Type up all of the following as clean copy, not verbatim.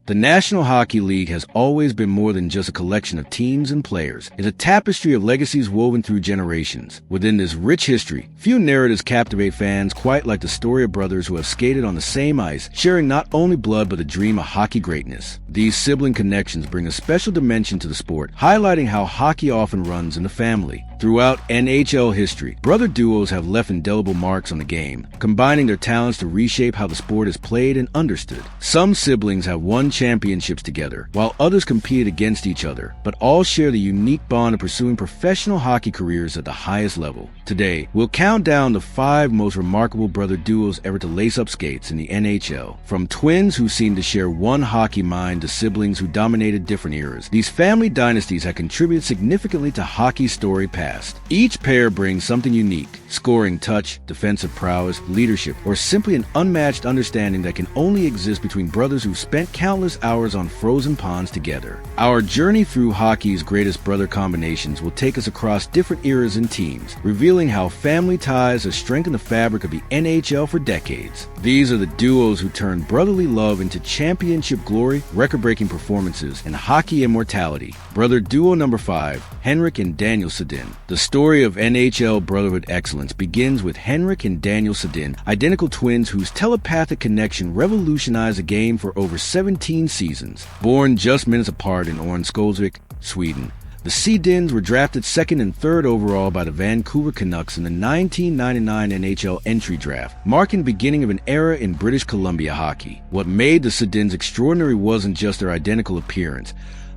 The National Hockey League has always been more than just a collection of teams and players. It's a tapestry of legacies woven through generations. Within this rich history, few narratives captivate fans quite like the story of brothers who have skated on the same ice, sharing not only blood but the dream of hockey greatness. These sibling connections bring a special dimension to the sport, highlighting how hockey often runs in the family. Throughout NHL history, brother duos have left indelible marks on the game, combining their talents to reshape how the sport is played and understood. Some siblings have won championships together, while others compete against each other, but all share the unique bond of pursuing professional hockey careers at the highest level. Today, we'll count down the 5 most remarkable brother duos ever to lace up skates in the NHL. From twins who seem to share one hockey mind to siblings who dominated different eras, these family dynasties have contributed significantly to hockey's storied past. Each pair brings something unique: scoring touch, defensive prowess, leadership, or simply an unmatched understanding that can only exist between brothers who've spent countless hours on frozen ponds together. Our journey through hockey's greatest brother combinations will take us across different eras and teams, revealing how family ties have strengthened the fabric of the NHL for decades. These are the duos who turned brotherly love into championship glory, record-breaking performances, and hockey immortality. Brother duo number 5, Henrik and Daniel Sedin. The story of NHL brotherhood excellence begins with Henrik and Daniel Sedin, identical twins whose telepathic connection revolutionized the game for over 17 seasons. Born just minutes apart in Örnsköldsvik, Sweden, the Sedins were drafted 2nd and 3rd overall by the Vancouver Canucks in the 1999 NHL entry draft, marking the beginning of an era in British Columbia hockey. What made the Sedins extraordinary wasn't just their identical appearance,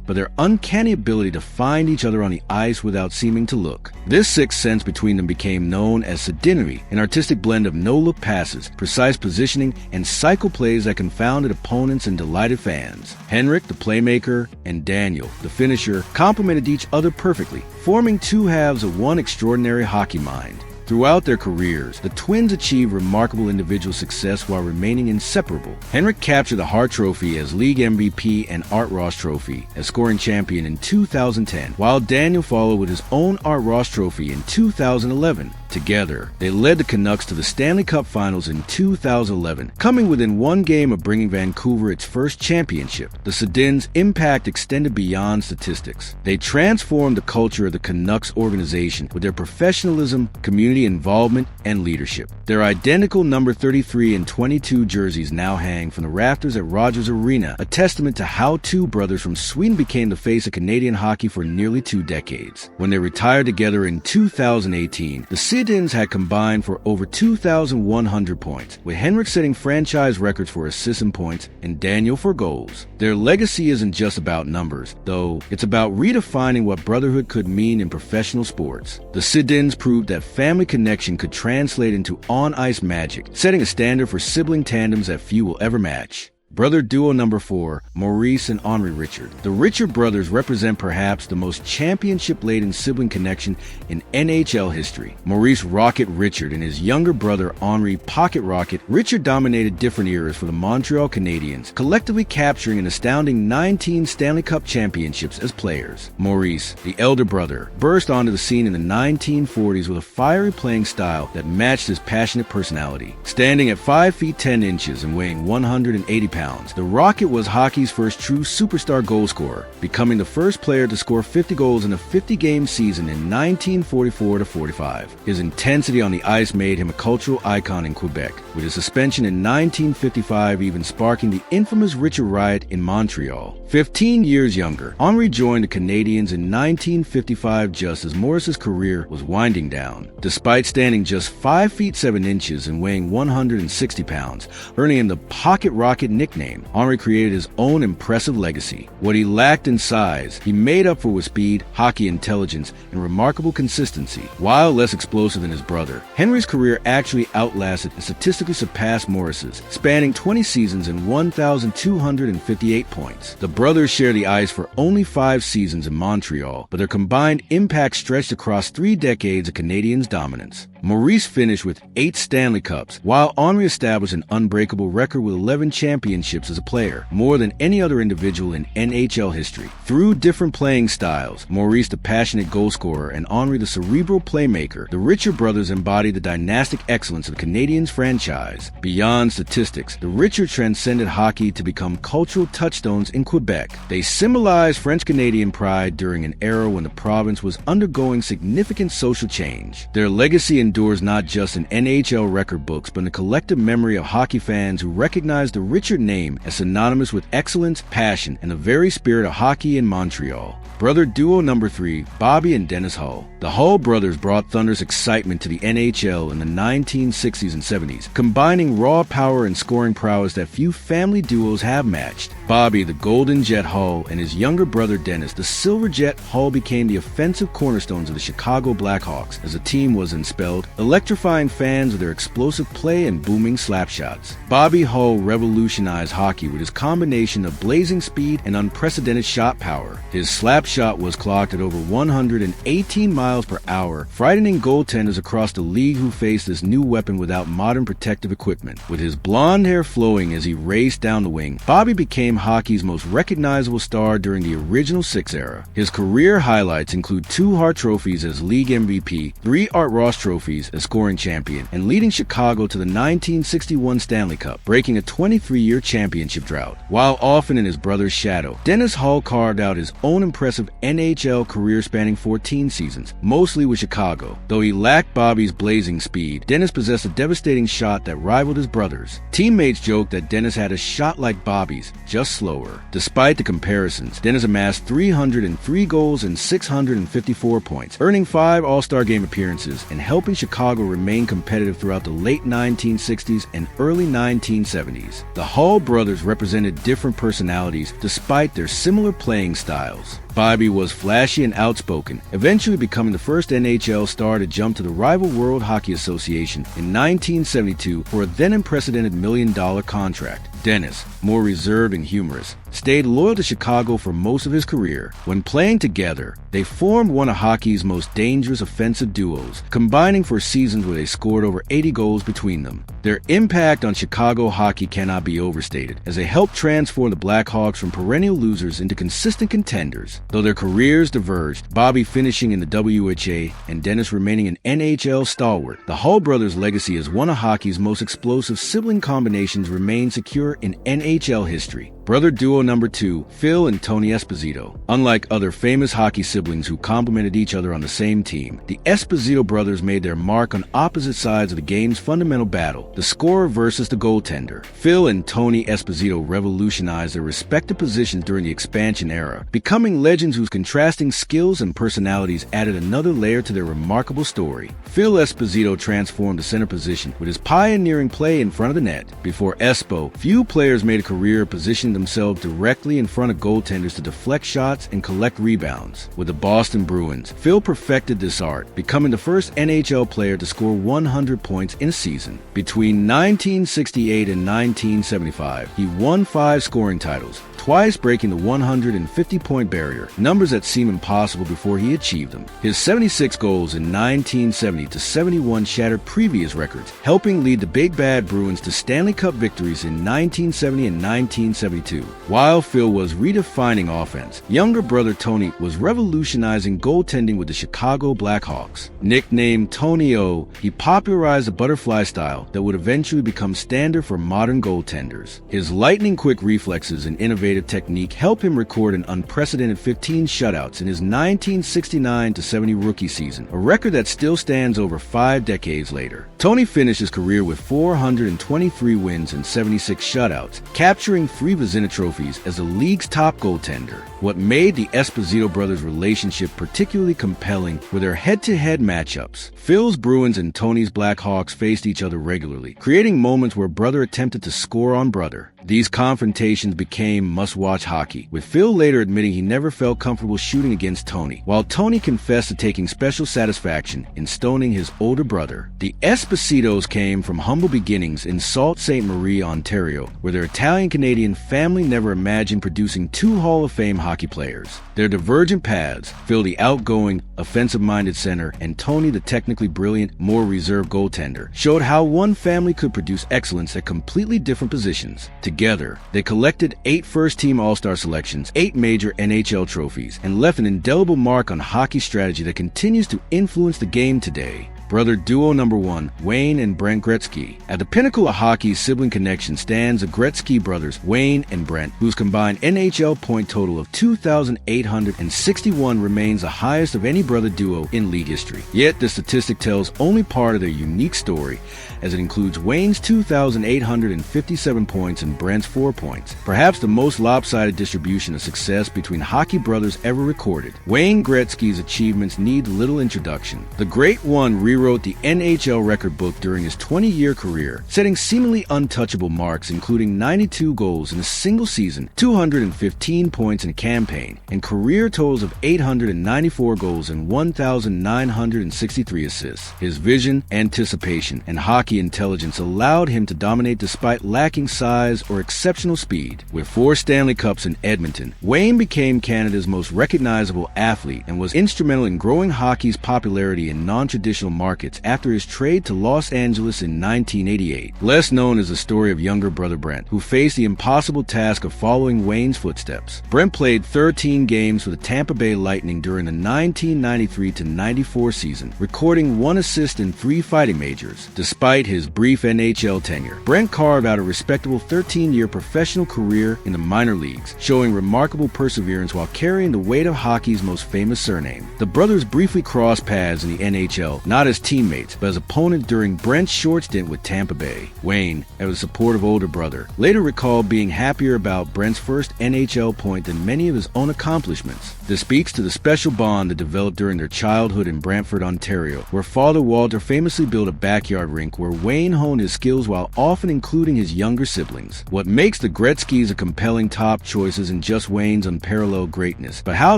but their uncanny ability to find each other on the ice without seeming to look. This sixth sense between them became known as Sedinery, an artistic blend of no-look passes, precise positioning, and cycle plays that confounded opponents and delighted fans. Henrik, the playmaker, and Daniel, the finisher, complemented each other perfectly, forming two halves of one extraordinary hockey mind. Throughout their careers, the twins achieved remarkable individual success while remaining inseparable. Henrik captured the Hart Trophy as League MVP and Art Ross Trophy as scoring champion in 2010, while Daniel followed with his own Art Ross Trophy in 2011. Together, they led the Canucks to the Stanley Cup Finals in 2011, coming within one game of bringing Vancouver its first championship. The Sedins' impact extended beyond statistics. They transformed the culture of the Canucks organization with their professionalism, community involvement, and leadership. Their identical number 33 and 22 jerseys now hang from the rafters at Rogers Arena, a testament to how two brothers from Sweden became the face of Canadian hockey for nearly 2 decades. When they retired together in 2018, the Sedins had combined for over 2,100 points, with Henrik setting franchise records for assists and points, and Daniel for goals. Their legacy isn't just about numbers, though. It's about redefining what brotherhood could mean in professional sports. The Sedins proved that family connection could translate into on-ice magic, setting a standard for sibling tandems that few will ever match. Brother duo number 4, Maurice and Henri Richard. The Richard brothers represent perhaps the most championship-laden sibling connection in NHL history. Maurice Rocket Richard and his younger brother Henri Pocket Rocket Richard dominated different eras for the Montreal Canadiens, collectively capturing an astounding 19 Stanley Cup championships as players. Maurice, the elder brother, burst onto the scene in the 1940s with a fiery playing style that matched his passionate personality. Standing at 5 feet 10 inches and weighing 180 pounds, the Rocket was hockey's first true superstar goal scorer, becoming the first player to score 50 goals in a 50-game season in 1944-45. His intensity on the ice made him a cultural icon in Quebec, with his suspension in 1955 even sparking the infamous Richard Riot in Montreal. 15 years younger, Henri joined the Canadiens in 1955 just as Maurice's career was winding down. Despite standing just 5 feet 7 inches and weighing 160 pounds, earning him the Pocket Rocket nickname, Henri created his own impressive legacy. What he lacked in size, he made up for with speed, hockey intelligence, and remarkable consistency. While less explosive than his brother, Henri's career actually outlasted and statistically surpassed Maurice's, spanning 20 seasons and 1,258 points. The brothers share the ice for only 5 seasons in Montreal, but their combined impact stretched across 3 decades of Canadiens' dominance. Maurice finished with 8 Stanley Cups, while Henri established an unbreakable record with 11 championships championships as a player, more than any other individual in NHL history. Through different playing styles, Maurice the passionate goalscorer and Henri the cerebral playmaker, the Richard brothers embodied the dynastic excellence of the Canadiens franchise. Beyond statistics, the Richard transcended hockey to become cultural touchstones in Quebec. They symbolized French-Canadian pride during an era when the province was undergoing significant social change. Their legacy endures not just in NHL record books, but in the collective memory of hockey fans who recognize the Richard name as synonymous with excellence, passion, and the very spirit of hockey in Montreal. Brother duo number 3, Bobby and Dennis Hull. The Hull brothers brought thunderous excitement to the NHL in the 1960s and 70s, combining raw power and scoring prowess that few family duos have matched. Bobby, the Golden Jet Hull, and his younger brother Dennis, the Silver Jet Hull, became the offensive cornerstones of the Chicago Blackhawks as the team was enspelled, electrifying fans with their explosive play and booming slapshots. Bobby Hull revolutionized hockey with his combination of blazing speed and unprecedented shot power. His slapshot was clocked at over 118 miles per hour, frightening goaltenders across the league who faced this new weapon without modern protective equipment. With his blonde hair flowing as he raced down the wing, Bobby became hockey's most recognizable star during the original Six era. His career highlights include 2 Hart trophies as league MVP, 3 Art Ross trophies as scoring champion, and leading Chicago to the 1961 Stanley Cup, breaking a 23-year championship drought. While often in his brother's shadow, Dennis Hull carved out his own impressive NHL career spanning 14 seasons, mostly with Chicago. Though he lacked Bobby's blazing speed, Dennis possessed a devastating shot that rivaled his brother's. Teammates joked that Dennis had a shot like Bobby's, just slower. Despite the comparisons, Dennis amassed 303 goals and 654 points, earning 5 All-Star Game appearances and helping Chicago remain competitive throughout the late 1960s and early 1970s. The Hull brothers represented different personalities despite their similar playing styles. Bobby was flashy and outspoken, eventually becoming the first NHL star to jump to the rival World Hockey Association in 1972 for a then unprecedented $1 million contract. Dennis, more reserved and humorous, stayed loyal to Chicago for most of his career. When playing together, they formed one of hockey's most dangerous offensive duos, combining for seasons where they scored over 80 goals between them. Their impact on Chicago hockey cannot be overstated, as they helped transform the Blackhawks from perennial losers into consistent contenders. Though their careers diverged, Bobby finishing in the WHA and Dennis remaining an NHL stalwart, the Hull brothers' legacy as one of hockey's most explosive sibling combinations remains secure in NHL history. Brother duo number 2, Phil and Tony Espazto. Unlike other famous hockey siblings who complemented each other on the same team, the Espazto brothers made their mark on opposite sides of the game's fundamental battle, the scorer versus the goaltender. Phil and Tony Espazto revolutionized their respective positions during the expansion era, becoming legends whose contrasting skills and personalities added another layer to their remarkable story. Phil Espazto transformed the center position with his pioneering play in front of the net. Before Espo, few players made a career positioning themselves directly in front of goaltenders to deflect shots and collect rebounds. With the Boston Bruins, Phil perfected this art, becoming the first NHL player to score 100 points in a season. Between 1968 and 1975, he won 5 scoring titles, twice breaking the 150-point barrier, numbers that seemed impossible before he achieved them. His 76 goals in 1970 to 71 shattered previous records, helping lead the Big Bad Bruins to Stanley Cup victories in 1970 and 1972. While Phil was redefining offense, younger brother Tony was revolutionizing goaltending with the Chicago Blackhawks. Nicknamed Tony O, he popularized the butterfly style that would eventually become standard for modern goaltenders. His lightning-quick reflexes and innovative technique helped him record an unprecedented 15 shutouts in his 1969-70 rookie season, a record that still stands over 5 decades later. Tony finished his career with 423 wins and 76 shutouts, capturing 3 Vezina trophies as the league's top goaltender. What made the Espazto brothers' relationship particularly compelling were their head-to-head matchups. Phil's Bruins and Tony's Blackhawks faced each other regularly, creating moments where brother attempted to score on brother. These confrontations became must-watch hockey, with Phil later admitting he never felt comfortable shooting against Tony, while Tony confessed to taking special satisfaction in stoning his older brother. The Espaztos came from humble beginnings in Sault Ste. Marie, Ontario, where their Italian-Canadian family never imagined producing 2 Hall of Fame hockey players. Their divergent paths, Phil the outgoing, offensive-minded center, and Tony, the technically brilliant, more reserved goaltender, showed how one family could produce excellence at completely different positions. Together, they collected 8 first-team All-Star selections, 8 major NHL trophies, and left an indelible mark on hockey strategy that continues to influence the game today. Brother duo number 1, Wayne and Brent Gretzky. At the pinnacle of hockey's sibling connection stands the Gretzky brothers, Wayne and Brent, whose combined NHL point total of 2,861 remains the highest of any brother duo in league history. Yet the statistic tells only part of their unique story, as it includes Wayne's 2,857 points and Brent's 4 points, perhaps the most lopsided distribution of success between hockey brothers ever recorded. Wayne Gretzky's achievements need little introduction. The Great One rewrote the NHL record book during his 20-year career, setting seemingly untouchable marks including 92 goals in a single season, 215 points in a campaign, and career totals of 894 goals and 1,963 assists. His vision, anticipation, and hockey intelligence allowed him to dominate despite lacking size or exceptional speed. With 4 Stanley Cups in Edmonton, Wayne became Canada's most recognizable athlete and was instrumental in growing hockey's popularity in non-traditional markets after his trade to Los Angeles in 1988. Less known is the story of younger brother Brent, who faced the impossible task of following Wayne's footsteps. Brent played 13 games for the Tampa Bay Lightning during the 1993-94 season, recording 1 assist in 3 fighting majors. Despite his brief NHL tenure, Brent carved out a respectable 13-year professional career in the minor leagues, showing remarkable perseverance while carrying the weight of hockey's most famous surname. The brothers briefly crossed paths in the NHL, not as teammates, but as opponents during Brent's short stint with Tampa Bay. Wayne, as a supportive older brother, later recalled being happier about Brent's first NHL point than many of his own accomplishments. This speaks to the special bond that developed during their childhood in Brantford, Ontario, where Father Walter famously built a backyard rink where Wayne honed his skills while often including his younger siblings. What makes the Gretzkys a compelling top choice isn't just Wayne's unparalleled greatness, but how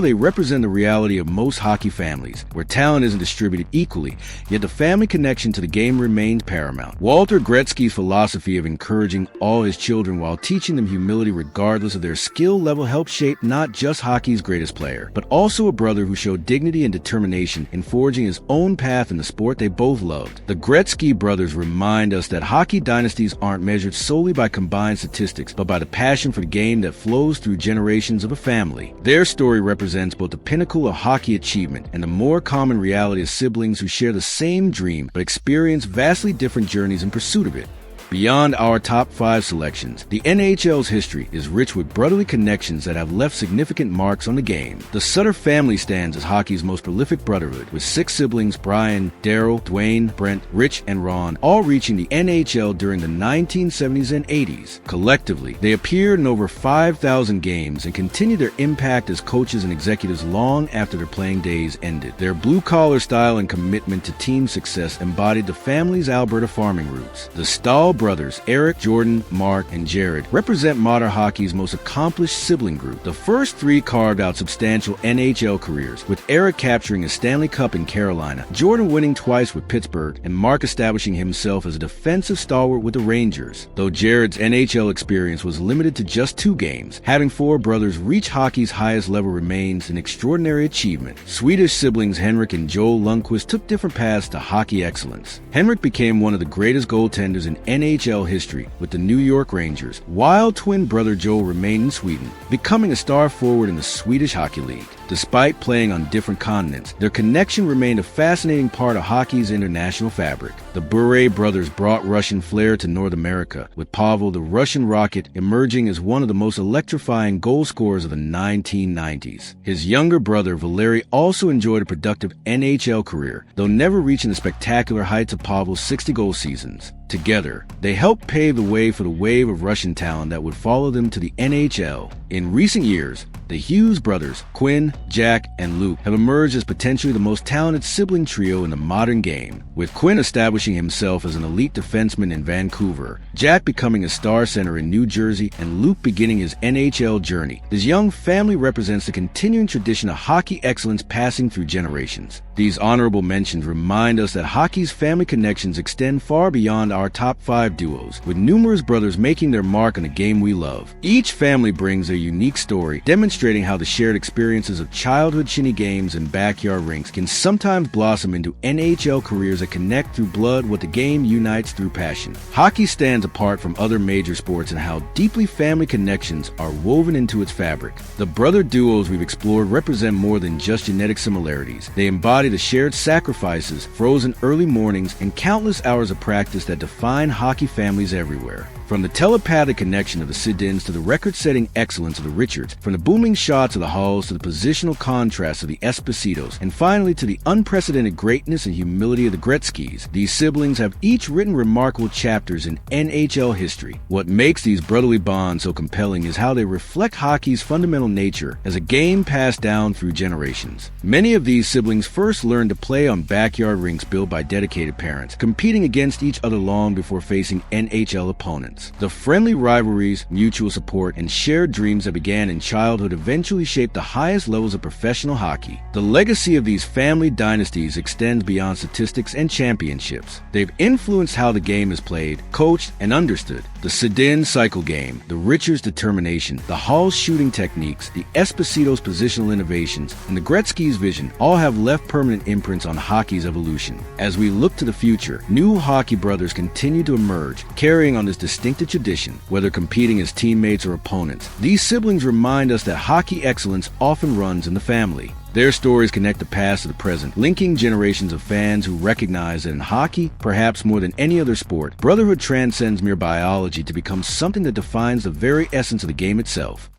they represent the reality of most hockey families, where talent isn't distributed equally, yet the family connection to the game remains paramount. Walter Gretzky's philosophy of encouraging all his children while teaching them humility regardless of their skill level helped shape not just hockey's greatest player, but also a brother who showed dignity and determination in forging his own path in the sport they both loved. The Gretzky brothers remind us that hockey dynasties aren't measured solely by combined statistics, but by the passion for the game that flows through generations of a family. Their story represents both the pinnacle of hockey achievement and the more common reality of siblings who share the same dream but experience vastly different journeys in pursuit of it. Beyond our top 5 selections, the NHL's history is rich with brotherly connections that have left significant marks on the game. The Sutter family stands as hockey's most prolific brotherhood, with 6 siblings, Brian, Daryl, Dwayne, Brent, Rich, and Ron, all reaching the NHL during the 1970s and 80s. Collectively, they appeared in over 5,000 games and continued their impact as coaches and executives long after their playing days ended. Their blue-collar style and commitment to team success embodied the family's Alberta farming roots. The Stahl brothers, Eric, Jordan, Mark, and Jared, represent modern hockey's most accomplished sibling group. The first 3 carved out substantial NHL careers, with Eric capturing a Stanley Cup in Carolina, Jordan winning twice with Pittsburgh, and Mark establishing himself as a defensive stalwart with the Rangers. Though Jared's NHL experience was limited to just 2 games, having 4 brothers reach hockey's highest level remains an extraordinary achievement. Swedish siblings Henrik and Joel Lundqvist took different paths to hockey excellence. Henrik became one of the greatest goaltenders in NHL history with the New York Rangers, while twin brother Joel remained in Sweden, becoming a star forward in the Swedish Hockey League. Despite playing on different continents, their connection remained a fascinating part of hockey's international fabric. The Bure brothers brought Russian flair to North America, with Pavel the Russian Rocket emerging as one of the most electrifying goal scorers of the 1990s. His younger brother Valeri also enjoyed a productive NHL career, though never reaching the spectacular heights of Pavel's 60-goal seasons. Together, they helped pave the way for the wave of Russian talent that would follow them to the NHL. In recent years, the Hughes brothers, Quinn, Jack, and Luke, have emerged as potentially the most talented sibling trio in the modern game, with Quinn establishing himself as an elite defenseman in Vancouver, Jack becoming a star center in New Jersey, and Luke beginning his NHL journey. This young family represents the continuing tradition of hockey excellence passing through generations. These honorable mentions remind us that hockey's family connections extend far beyond our top 5 duos, with numerous brothers making their mark on the game we love. Each family brings a unique story, demonstrating how the shared experiences of childhood shinny games and backyard rinks can sometimes blossom into NHL careers that connect through blood what the game unites through passion. Hockey stands apart from other major sports in how deeply family connections are woven into its fabric. The brother duos we've explored represent more than just genetic similarities. They embody the shared sacrifices, frozen early mornings, and countless hours of practice that define hockey families everywhere. From the telepathic connection of the Sedins to the record-setting excellence of the Richards, from the booming shots of the Halls to the positional contrast of the Espaztos, and finally to the unprecedented greatness and humility of the Gretzkys, these siblings have each written remarkable chapters in NHL history. What makes these brotherly bonds so compelling is how they reflect hockey's fundamental nature as a game passed down through generations. Many of these siblings first learned to play on backyard rinks built by dedicated parents, competing against each other long before facing NHL opponents. The friendly rivalries, mutual support, and shared dreams that began in childhood eventually shaped the highest levels of professional hockey. The legacy of these family dynasties extends beyond statistics and championships. They've influenced how the game is played, coached, and understood. The Sedin cycle game, the Richards' determination, the Hall's shooting techniques, the Espazito's positional innovations, and the Gretzky's vision all have left permanent imprints on hockey's evolution. As we look to the future, new hockey brothers continue to emerge, carrying on this distinctive tradition, whether competing as teammates or opponents. These siblings remind us that hockey excellence often runs in the family. Their stories connect the past to the present, linking generations of fans who recognize that in hockey, perhaps more than any other sport, brotherhood transcends mere biology to become something that defines the very essence of the game itself.